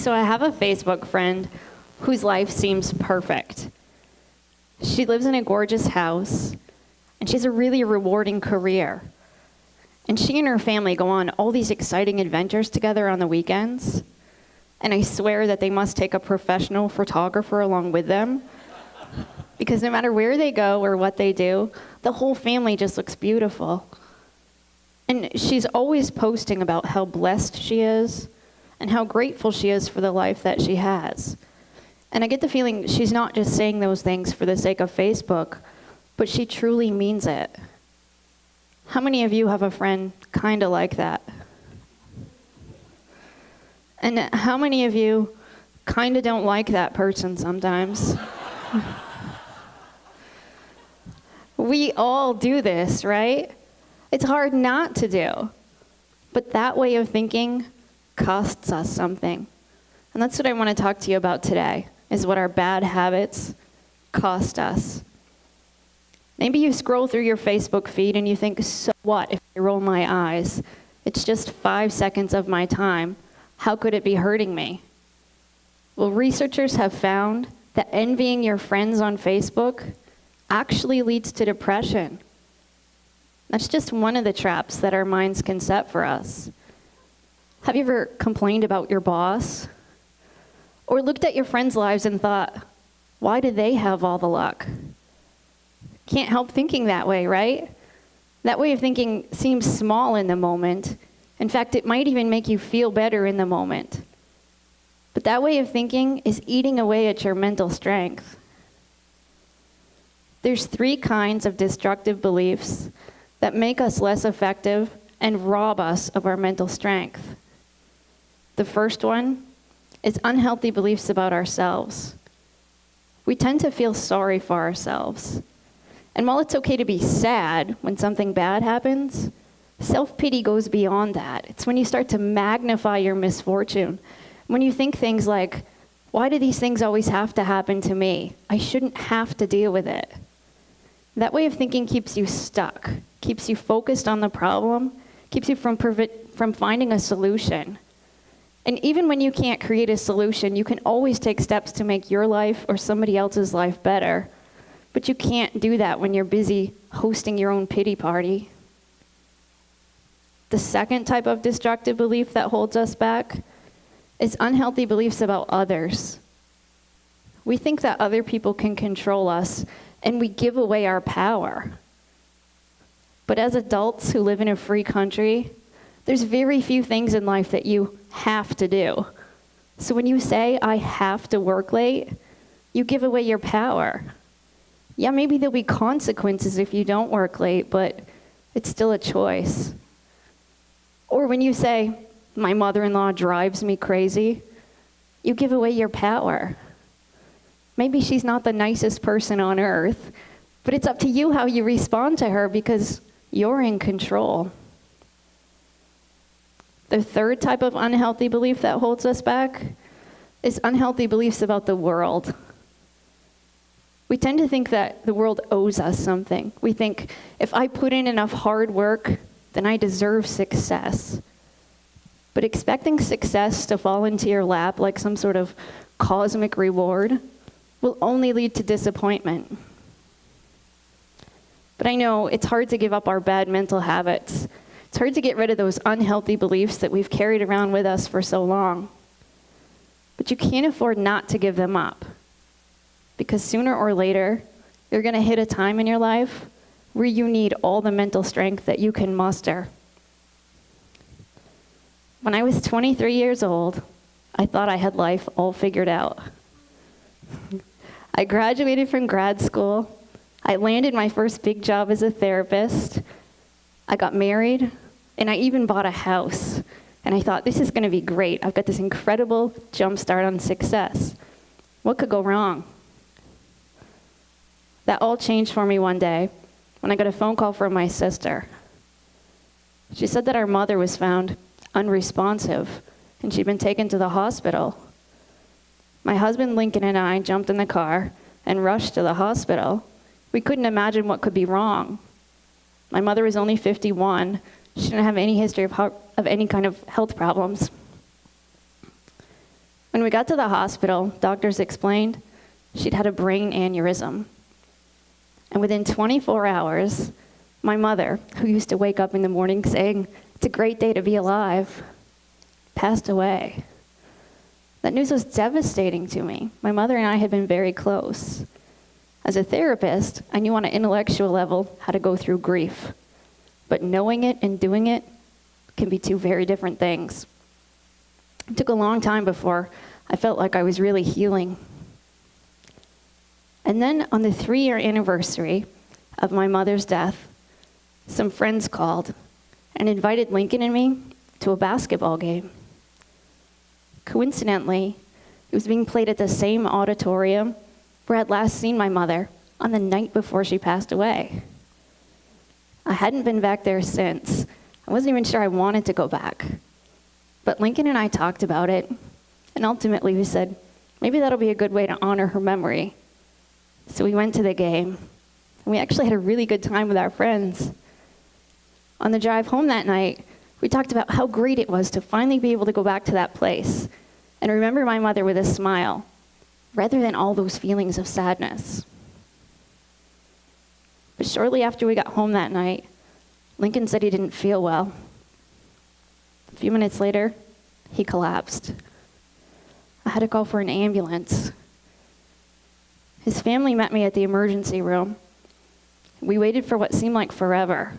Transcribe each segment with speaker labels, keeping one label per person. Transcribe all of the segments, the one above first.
Speaker 1: So I have a Facebook friend whose life seems perfect. She lives in a gorgeous house, and she has a really rewarding career. And she and her family go on all these exciting adventures together on the weekends. And I swear that they must take a professional photographer along with them, because no matter where they go or what they do, the whole family just looks beautiful. And she's always posting about how blessed she is and how grateful she is for the life that she has. And I get the feeling she's not just saying those things for the sake of Facebook, but she truly means it. How many of you have a friend kind of like that? And how many of you kind of don't like that person sometimes? We all do this, right? It's hard not to do. But that way of thinking costs us something. And that's what I want to talk to you about today, is what our bad habits cost us. Maybe you scroll through your Facebook feed and you think, so what if I roll my eyes? It's just 5 seconds of my time. How could it be hurting me? Well, researchers have found that envying your friends on Facebook actually leads to depression. That's just one of the traps that our minds can set for us. Have you ever complained about your boss? Or looked at your friends' lives and thought, why do they have all the luck? Can't help thinking that way, right? That way of thinking seems small in the moment. In fact, it might even make you feel better in the moment. But that way of thinking is eating away at your mental strength. There's 3 kinds of destructive beliefs that make us less effective and rob us of our mental strength. The first one is unhealthy beliefs about ourselves. We tend to feel sorry for ourselves. And while it's okay to be sad when something bad happens, self-pity goes beyond that. It's when you start to magnify your misfortune. When you think things like, why do these things always have to happen to me? I shouldn't have to deal with it. That way of thinking keeps you stuck, keeps you focused on the problem, keeps you from finding a solution. And even when you can't create a solution, you can always take steps to make your life or somebody else's life better. But you can't do that when you're busy hosting your own pity party. The second type of destructive belief that holds us back is unhealthy beliefs about others. We think that other people can control us, and we give away our power. But as adults who live in a free country, there's very few things in life that you have to do. So when you say, I have to work late, you give away your power. Yeah, maybe there'll be consequences if you don't work late, but it's still a choice. Or when you say, my mother-in-law drives me crazy, you give away your power. Maybe she's not the nicest person on earth, but it's up to you how you respond to her because you're in control. The third type of unhealthy belief that holds us back is unhealthy beliefs about the world. We tend to think that the world owes us something. We think, if I put in enough hard work, then I deserve success. But expecting success to fall into your lap like some sort of cosmic reward will only lead to disappointment. But I know it's hard to give up our bad mental habits. It's hard to get rid of those unhealthy beliefs that we've carried around with us for so long. But you can't afford not to give them up. Because sooner or later, you're going to hit a time in your life where you need all the mental strength that you can muster. When I was 23 years old, I thought I had life all figured out. I graduated from grad school. I landed my first big job as a therapist. I got married, and I even bought a house. And I thought, this is going to be great. I've got this incredible jump start on success. What could go wrong? That all changed for me one day when I got a phone call from my sister. She said that our mother was found unresponsive, and she'd been taken to the hospital. My husband Lincoln and I jumped in the car and rushed to the hospital. We couldn't imagine what could be wrong. My mother was only 51. She didn't have any history of any kind of health problems. When we got to the hospital, doctors explained she'd had a brain aneurysm. And within 24 hours, my mother, who used to wake up in the morning saying, "It's a great day to be alive," passed away. That news was devastating to me. My mother and I had been very close. As a therapist, I knew on an intellectual level how to go through grief. But knowing it and doing it can be two very different things. It took a long time before I felt like I was really healing. And then on the 3-year anniversary of my mother's death, some friends called and invited Lincoln and me to a basketball game. Coincidentally, it was being played at the same auditorium where I'd last seen my mother on the night before she passed away. I hadn't been back there since. I wasn't even sure I wanted to go back. But Lincoln and I talked about it, and ultimately we said, maybe that'll be a good way to honor her memory. So we went to the game, and we actually had a really good time with our friends. On the drive home that night, we talked about how great it was to finally be able to go back to that place and remember my mother with a smile, rather than all those feelings of sadness. But shortly after we got home that night, Lincoln said he didn't feel well. A few minutes later, he collapsed. I had to call for an ambulance. His family met me at the emergency room. We waited for what seemed like forever,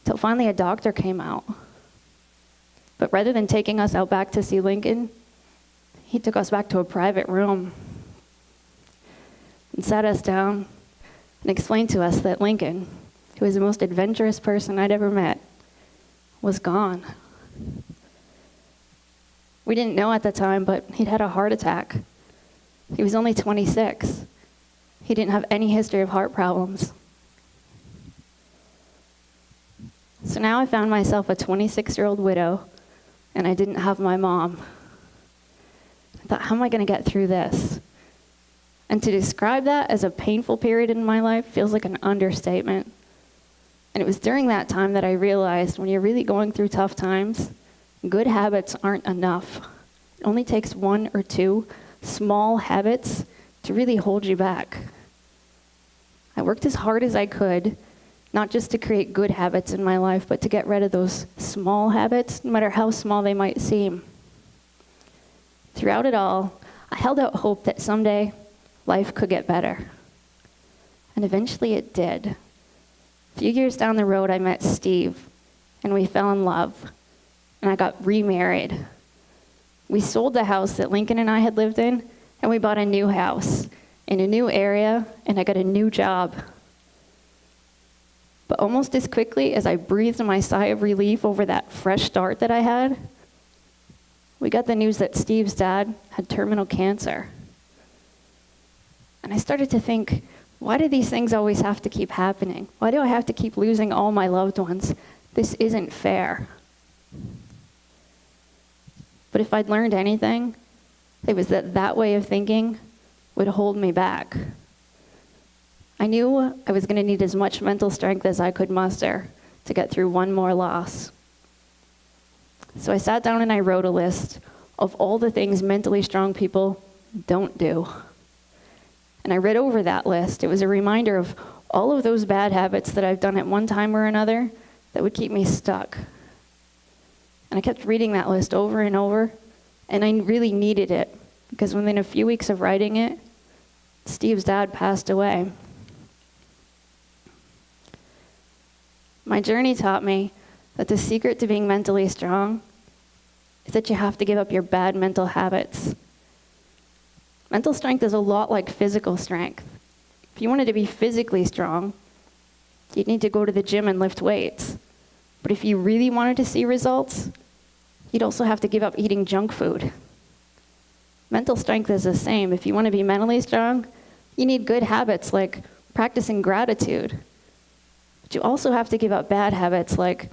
Speaker 1: till finally a doctor came out. But rather than taking us out back to see Lincoln, he took us back to a private room and sat us down and explained to us that Lincoln, who was the most adventurous person I'd ever met, was gone. We didn't know at the time, but he'd had a heart attack. He was only 26. He didn't have any history of heart problems. So now I found myself a 26-year-old widow, and I didn't have my mom. I thought, how am I going to get through this? And to describe that as a painful period in my life feels like an understatement. And it was during that time that I realized when you're really going through tough times, good habits aren't enough. It only takes 1 or 2 small habits to really hold you back. I worked as hard as I could, not just to create good habits in my life, but to get rid of those small habits, no matter how small they might seem. Throughout it all, I held out hope that someday life could get better. And eventually it did. A few years down the road, I met Steve, and we fell in love, and I got remarried. We sold the house that Lincoln and I had lived in, and we bought a new house in a new area, and I got a new job. But almost as quickly as I breathed my sigh of relief over that fresh start that I had, we got the news that Steve's dad had terminal cancer. And I started to think, why do these things always have to keep happening? Why do I have to keep losing all my loved ones? This isn't fair. But if I'd learned anything, it was that that way of thinking would hold me back. I knew I was going to need as much mental strength as I could muster to get through one more loss. So I sat down and I wrote a list of all the things mentally strong people don't do. And I read over that list. It was a reminder of all of those bad habits that I've done at one time or another that would keep me stuck. And I kept reading that list over and over, and I really needed it, because within a few weeks of writing it, Steve's dad passed away. My journey taught me that the secret to being mentally strong is that you have to give up your bad mental habits. Mental strength is a lot like physical strength. If you wanted to be physically strong, you'd need to go to the gym and lift weights. But if you really wanted to see results, you'd also have to give up eating junk food. Mental strength is the same. If you want to be mentally strong, you need good habits like practicing gratitude. But you also have to give up bad habits like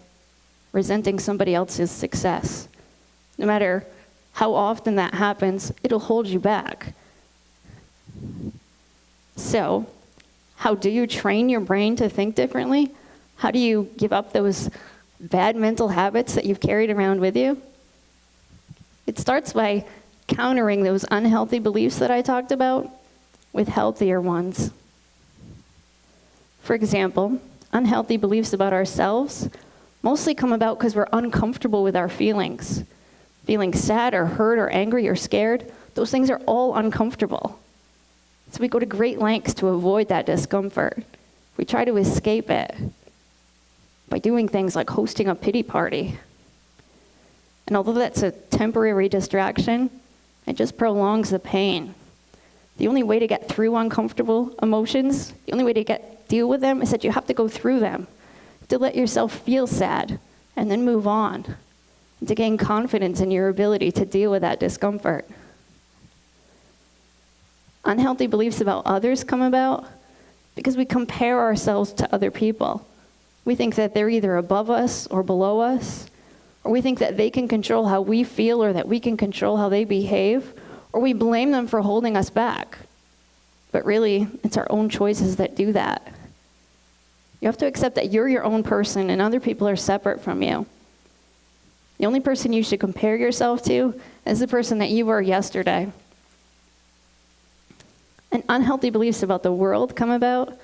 Speaker 1: resenting somebody else's success. No matter how often that happens, it'll hold you back. So, how do you train your brain to think differently? How do you give up those bad mental habits that you've carried around with you? It starts by countering those unhealthy beliefs that I talked about with healthier ones. For example, unhealthy beliefs about ourselves mostly come about because we're uncomfortable with our feelings. Feeling sad or hurt or angry or scared, those things are all uncomfortable. So we go to great lengths to avoid that discomfort. We try to escape it by doing things like hosting a pity party. And although that's a temporary distraction, it just prolongs the pain. The only way to get through uncomfortable emotions, the only way to deal with them is that you have to go through them. You have to let yourself feel sad and then move on, and to gain confidence in your ability to deal with that discomfort. Unhealthy beliefs about others come about because we compare ourselves to other people. We think that they're either above us or below us, or we think that they can control how we feel or that we can control how they behave, or we blame them for holding us back. But really, it's our own choices that do that. You have to accept that you're your own person and other people are separate from you. The only person you should compare yourself to is the person that you were yesterday. And unhealthy beliefs about the world come about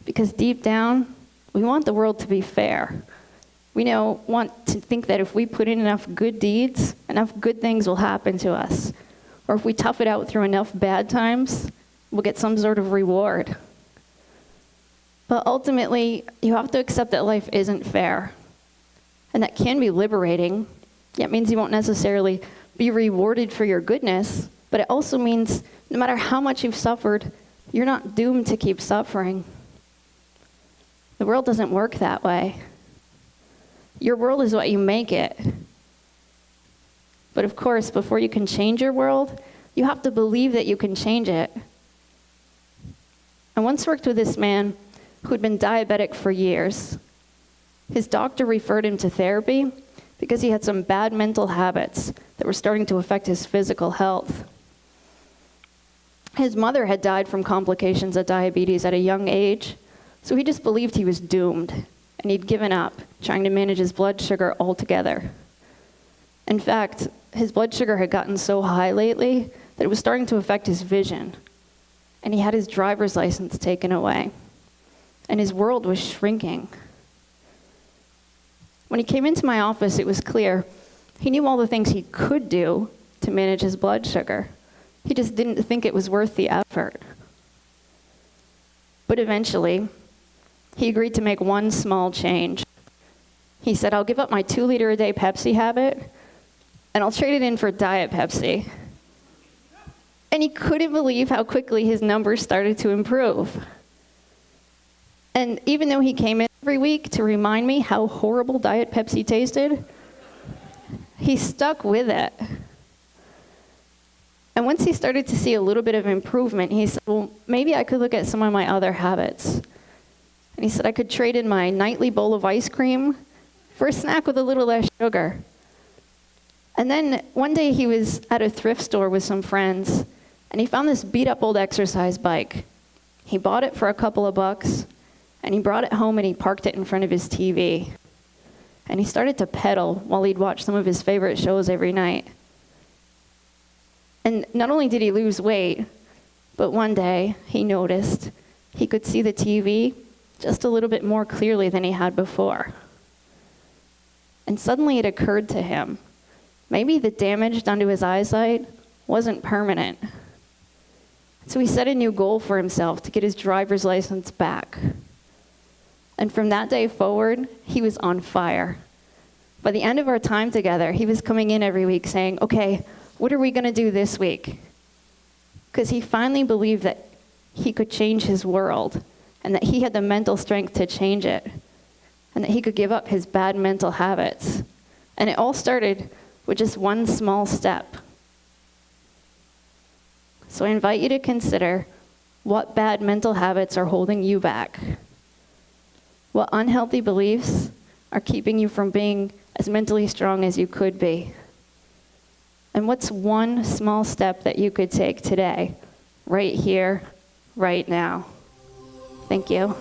Speaker 1: because deep down, we want the world to be fair. We want to think that if we put in enough good deeds, enough good things will happen to us. Or if we tough it out through enough bad times, we'll get some sort of reward. But ultimately, you have to accept that life isn't fair. And that can be liberating. It means you won't necessarily be rewarded for your goodness, but it also means no matter how much you've suffered, you're not doomed to keep suffering. The world doesn't work that way. Your world is what you make it. But of course, before you can change your world, you have to believe that you can change it. I once worked with this man who'd been diabetic for years. His doctor referred him to therapy because he had some bad mental habits that were starting to affect his physical health. His mother had died from complications of diabetes at a young age, so he just believed he was doomed, and he'd given up trying to manage his blood sugar altogether. In fact, his blood sugar had gotten so high lately that it was starting to affect his vision, and he had his driver's license taken away, and his world was shrinking. When he came into my office, it was clear he knew all the things he could do to manage his blood sugar. He just didn't think it was worth the effort. But eventually, he agreed to make one small change. He said, I'll give up my 2-liter-a-day Pepsi habit, and I'll trade it in for Diet Pepsi. And he couldn't believe how quickly his numbers started to improve. And even though he came in every week to remind me how horrible Diet Pepsi tasted, he stuck with it. And once he started to see a little bit of improvement, he said, well, maybe I could look at some of my other habits. And he said I could trade in my nightly bowl of ice cream for a snack with a little less sugar. And then one day he was at a thrift store with some friends, and he found this beat-up old exercise bike. He bought it for a couple of bucks, and he brought it home and he parked it in front of his TV. And he started to pedal while he'd watch some of his favorite shows every night. And not only did he lose weight, but one day he noticed he could see the TV just a little bit more clearly than he had before. And suddenly it occurred to him, maybe the damage done to his eyesight wasn't permanent. So he set a new goal for himself to get his driver's license back. And from that day forward, he was on fire. By the end of our time together, he was coming in every week saying, okay, what are we going to do this week? Because he finally believed that he could change his world and that he had the mental strength to change it and that he could give up his bad mental habits. And it all started with just one small step. So I invite you to consider what bad mental habits are holding you back. What unhealthy beliefs are keeping you from being as mentally strong as you could be? And what's one small step that you could take today, right here, right now? Thank you.